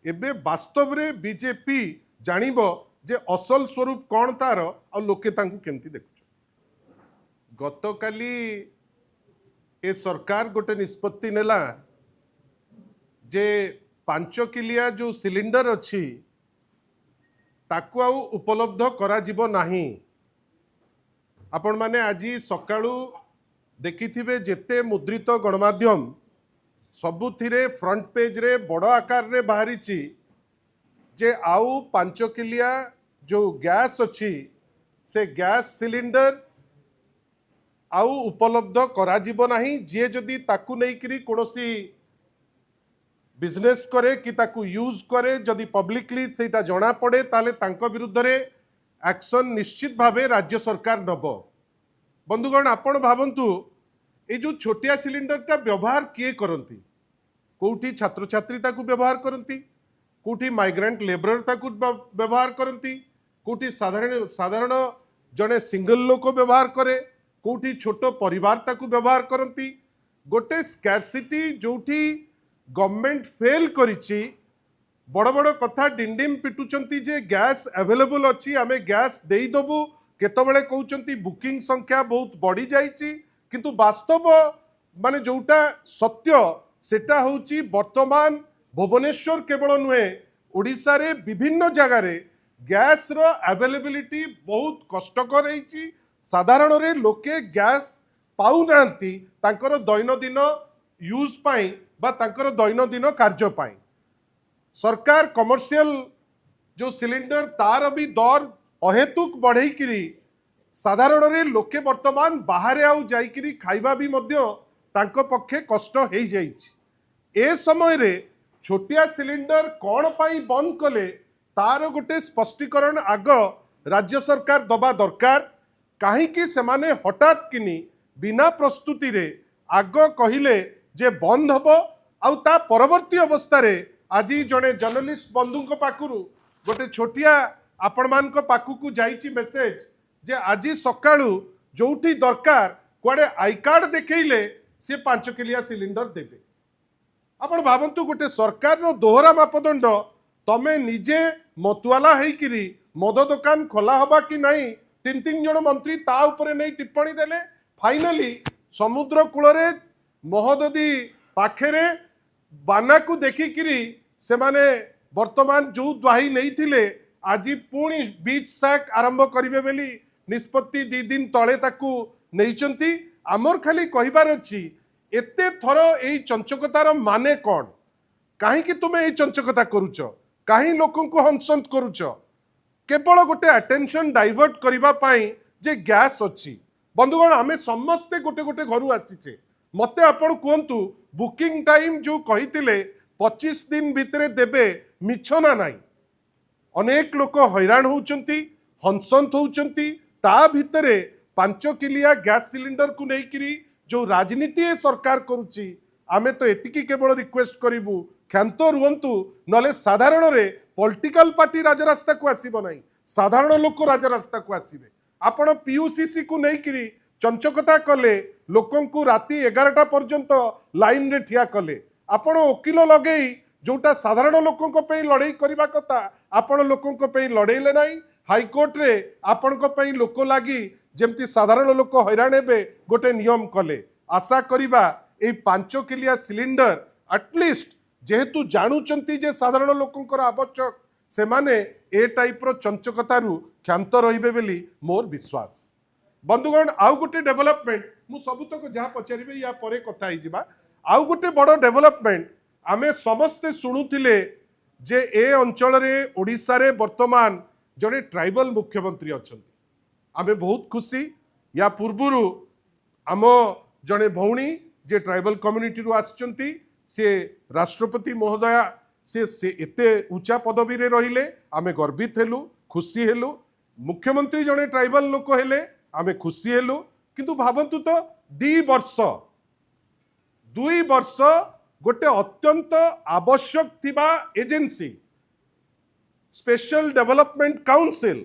एबे वास्तव रे बीजेपी जानिबो जे असल स्वरूप कौन तार आ लोके तांकु केमती देखुछ। गतकाली ए सरकार गोटे निष्पत्ति नेला जे 5 किलिया जो सिलिंडर अच्छी ताकू आउ उपलब्ध करा जिवो नाही। आपण माने आज सकाळू देखिथिबे जेते मुद्रित गणमाध्यम सबुथिरे फ्रंट पेज रे बड़ आकार रे बाहरी जे आउ 5 किलिया जो गैस अच्छी से गैस सिलिंडर आउ उपलब्ध करा जिवो नाही। जे जदि ताकू नै करी कोनोसी बिजनेस करे कि ताकू यूज करे जदि पब्लिकली सेटा जणा पड़े ताले तांको विरुद्ध रे एक्शन निश्चित भावे राज्य सरकार नब। बंधुगण आपण भावंतु ए जो छोटिया सिलिंडरटा व्यवहार किए करती, कोठी छात्र छात्री ताकू व्यवहार करती, कोठी माइग्रेंट लेबर ताकू व्यवहार करती, कोठी साधारण साधारण जने सिंगल लोक व्यवहार करे, कोठी छोट परिवार ताकू व्यवहार करती। गोटे स्कैरसिटी जोठी गवर्नमेंट फेल करिछि बड़ बड़ कथा डिंडिम पिटुचंती जे गैस अवेलेबल अच्छी आमे गैस देई दबु, केतबेले कहउचंती बुकिंग संख्या बहुत बढ़ी जाइछि, किंतु वास्तव माने जोटा सत्य सेटा होची वर्तमान भुवनेश्वर केवल नुहे ओडिशा रे विभिन्न जगह रे गैस रो अवेलेबिलिटी बहुत कष्टकर रही। साधारण रे लोके गैस पाउ नांती तांकर दैनंदिन यूज पाई बा तांकर दैनंदिन कार्य पाई। सरकार कमर्शियल जो सिलिंडर तार भी दर अहेतुक बढ़ई किरी साधारण रे लोके वर्तमान बाहर आउ जाइकिरी खाइबा भी मध्य तांको पक्षे कष्ट हो जाइछि। ए समय रे छोटिया सिलिंडर कौन पाई बंद कले तार गोटे स्पष्टीकरण आग राज्य सरकार दबा दरकार। कहीं सेमाने हठात किनी बिना प्रस्तुति रे आग कहिले जे बंद हबो आउ ता परवर्ती अवस्था रे आज जड़े जर्नलिस्ट बंधु पाखु गोटे छोटिया आपण मान पाखु जाइछि मेसेज जे आज सकाळू जोठी दरकार कुआडे आई कार्ड देखैले से 5 किलिया सिलिंडर देबे। आपण भावंतु गोटे सरकार रो दोहरा मापदंड तमे निजे मतुआला हेकिरी मद दुकान खोला हबा कि नहीं 3 जन मंत्री ता उपरे नहीं टिप्पणी देले। फाइनली समुद्र कूल रे महोदधी पाखेरे बाना को देखिकिरी से माने वर्तमान जो द्वाही नहीं थिले आज पुणी बीच सैक आरंभ करिवे बेली निष्पत्ति 2 दिन तले ताकू नहींचंती। आमर खाली कहिबार अछि एते थर एई चंचकतार माने कौन, कहीं तुम्हें एई चंचकता करूच, कहीं लोकों को हंसंत करूच, केवल गोटे अटेंशन डाइवर्ट करिबा पाई जे गैस अच्छी। बंधुगण आमे समस्ते गोटे गोटे घर आसीचे, मते आपण कहतु बुकिंग टाइम जो कही 25 दिन भितर देबे मिछ ना नाई। अनेक लोक हैरान होउचंती, हंसंत होउचंती। ता भितरे 5 किलिया गैस सिलिंडर को लेकिरी जो राजनीति सरकार करुची आमे तो एतिकी केवल रिक्वेस्ट करिबु क्षांत रुहंतु, नले साधारण रे पॉलिटिकल पार्टी राजरास्ता को आसीबो नाही, साधारण लोक राजरास्ता को आसीबे। आपण पीयूसीसी को लेकिरी चंचकता कले लोकं को राति 11टा पर्यंत लाइन रे ठिया कले। आपण वकील लगेई जोटा साधारण लोकों को पे लड़ाई करबा कथा आपण लोकों को पे लड़ेले नाही। हाईकोर्ट रे आपण को पे लोक लागी जेमती साधारण लोक हैरान हेबे गोटे नियम कले। आशा करिबा ए 5 किलिया सिलिंडर एटलिस्ट जेहेतु जानुचंती जे साधारण लोकंकर आवश्यक से माने ए टाइप रो चंचकतारू क्षांत रहिबे बेली मोर विश्वास। बंधुगण आउ गोटे डेवलपमेंट मु सबुतक जहाँ पचारिबे या परे कथा ही जिबा। आउ गोटे बड़ डेवलपमेंट आमे समस्ते शुणुथिले जे ए अंचल रे ओडिशा रे वर्तमान जड़े ट्राइबल मुख्यमंत्री अच्छंती। आमे बहुत खुशी। या पूर्वरु आम जड़े भौणी जे ट्राइबल कम्युनिटी रु आछंती से राष्ट्रपति महोदया से एते ऊंचा पदवी रे रहिले आमे गर्वित हेलु, खुशी हेलु। मुख्यमंत्री जड़े ट्राइबल लोक हेले आमे खुशी हेलु। किंतु भावंतु तो 2 वर्ष गोटे अत्यंत आवश्यक थिबा एजेंसी स्पेशल डेवलपमेंट काउंसिल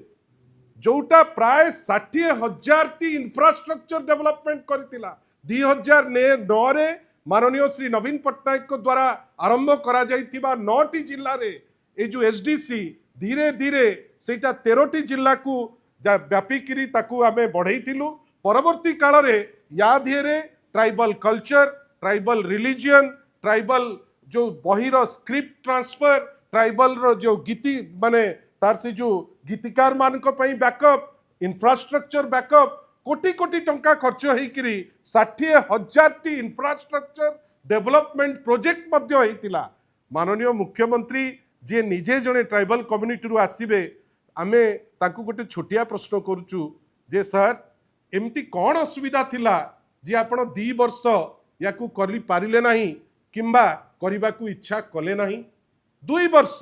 जोटा प्राय 60,000 टी इंफ्रास्ट्रक्चर डेवलपमेंट करथिला 2009 रे माननीय श्री नवीन पट्टनायक द्वारा आरंभ करा जाइथिबा 9टी जिल्ला रे ए जो एसडीसी धीरे धीरे सेटा 13टी जिल्ला को व्यापिकी ताकू आमे बढ़ाइथिलु। परवर्ती काल रे या धीरे tribal culture, tribal religion, tribal जो बहिर स्क्रिप्ट ट्रांसफर, ट्राइबल रो जो गीति माने तार से जो गीतिकार मान को पई बैकअप, इंफ्रास्ट्रक्चर बैकअप, कोटी कोटी टंका खर्च होइकरी 60,000 टी इंफ्रास्ट्रक्चर डेवलपमेंट प्रोजेक्ट मध्य होइतिला। माननीय मुख्यमंत्री जे निजे जने ट्राइबल कम्युनिटी रु आसीबे, आमे ताकू गोटे छोटिया प्रश्न करूचु जे सर एमती कौन असुविधा थिला जे आपण 2 वर्ष याकू करि पारिले नाही किंबा करिबाकू इच्छा कले नाही। 2 वर्ष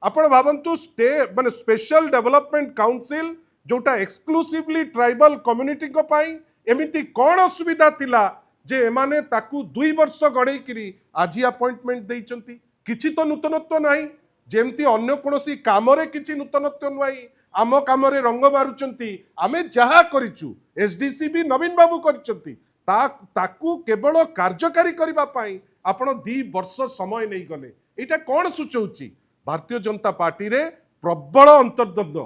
आपण भावंतु स्टे माने स्पेशल डेवलपमेंट काउंसिल जोटा एक्सक्लूसिवली ट्राइबल कम्युनिटी को पाई एमिति कौन असुविधा थिला जे एमाने ताकू 2 वर्ष गड़े किरी आज अपॉइंटमेंट देइचंती। किछि तो नूतनत्व नाही, जेमती अन्य कोनोसी कामरे किछि नूतनत्व नाही, आम कामरे रंग मारुचंती। आमे जहा करिचु एसडीसी भी नवीन बाबू करिचंती, ताकू केवल कार्यकारी करबा पाई आपण 2 वर्ष समय नहीं गले। एटा कौन सूचौची भारतीय जनता पार्टी रे प्रबल अंतर्द्वंद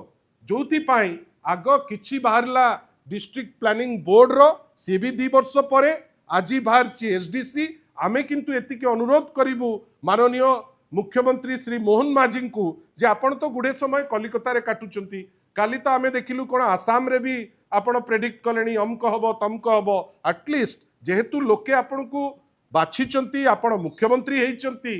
जोथि पाई आग किछि बाहरला डिस्ट्रिक्ट प्लानिंग बोर्ड रो सी भी 2 वर्ष परे आज बाहरची एसडीसी। आमे किंतु एतिके अनुरोध करिबु माननीय मुख्यमंत्री श्री मोहन माझी को जे आपण तो गुडे समय कलिकता रे काटुचंती। काली तो आमे देखिलु कोन आसाम रे भी आपण प्रेडिक्ट कलेनी अमक हबो तमक हबो। एटलिस्ट जेहेतु लोके आपण को बाछिचंती, आपण मुख्यमंत्री हेइचंती,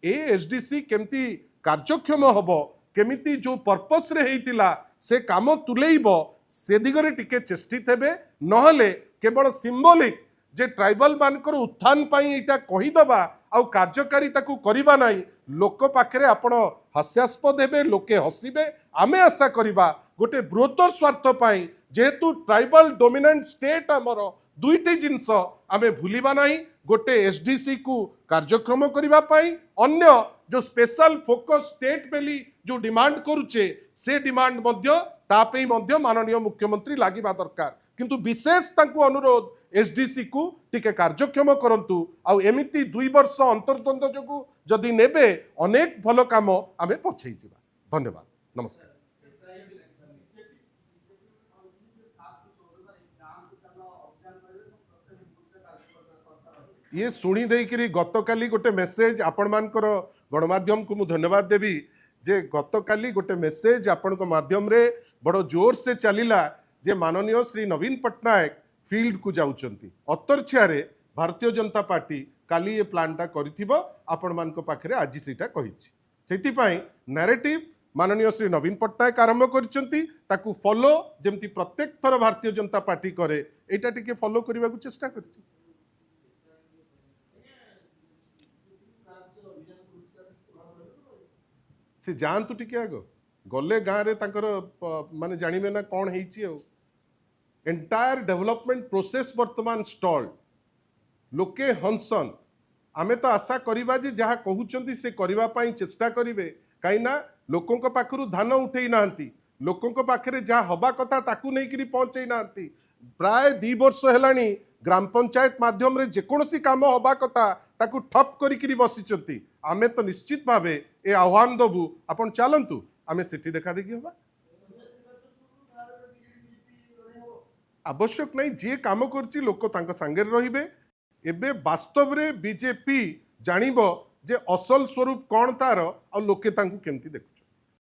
ए एसडीसी केमती कार्यक्षम हबो, केमिति जो पर्पस रे हेइतिला से काम तुलेइबो, से दिगरे टिके चेष्टित हेबे। नहले केवल सिंबलिक जे ट्राइबल मानकर उत्थान पाई एटा कहिदबा आउ कार्यकारी ताकू करिबा नाही, लोक पाखरे आपण हास्यास्पद हेबे, लोके हसिबे। आमे आशा करिबा गोटे बृहत्तर स्वार्थ पाई जेहेतु ट्राइबल डोमिनेंट स्टेट आमर 2टी जिनस आमे भूलिबा नाही। गोटे एसडीसी को कार्यक्रम करिबा पाई अन्य जो स्पेशल फोकस स्टेट बेली जो डिमांड करूचे से डिमांड मध्य तापई मध्य माननीय मुख्यमंत्री लागिबा दरकार। किंतु विशेष तांकू अनुरोध एसडीसी को टिके कार्यक्षम करंतु आउ एमिति 2 वर्ष अंतर्द्वंद जोगु जदि नेबे अनेक भलो काम आमे पछै जिबा। धन्यवाद, नमस्कार। ये शुणी देकरी गतकाली गोटे मेसेज आपण मानकर गणमाध्यम को मु धन्यवाद देवी जे गतकाली गोटे मेसेज आपण को माध्यम रे बड़ जोर से चलिला जे माननीय श्री नवीन पट्टनायक फील्ड को जाउचंती। अतरछिया रे भारतीय जनता पार्टी काली ये प्लानटा करिथिबो आपण मान को पाखरे आज सीटा कहिछि। सेति पई नैरेटिव माननीय श्री नवीन पट्टनायक आरंभ करिसंती, ताकू फॉलो जेमती प्रत्येक थर भारतीय जनता पार्टी करे एटा टिके फॉलो करबा को चेष्टा करछि। से जानतु टिके आगो गले गाँव रे तांकर माने जानिबे ना कौन हेइछि। एंटायर डेवलपमेंट प्रोसेस वर्तमान स्टॉल लोके हंसन। आमे तो आशा करिबा जे जहाँ कहउचंती से करिबा पाई चेष्टा करिवे, काईना लोकों को पाखरु धान उठेई नांती, लोकों को पाखरे जहाँ हबा कथा ताकू नहीं करी पहुंचई नांती। प्राय 2 वर्ष हेलानी ग्राम पंचायत माध्यम रे जेकोसी काम हबा कथा ताकू ठप करी बसिचंती। आमे तो निश्चित भावे ए आह्वान दबु आपण चलंतु आमे सेठी देखा देखी हबा। आवश्यक नहीं, जे काम करची लोक तांका संगे रहिबे। एबे वास्तव रे बीजेपी जानिबो जे असल स्वरूप कौन तार आ लोके तांकू केमती देखुछ।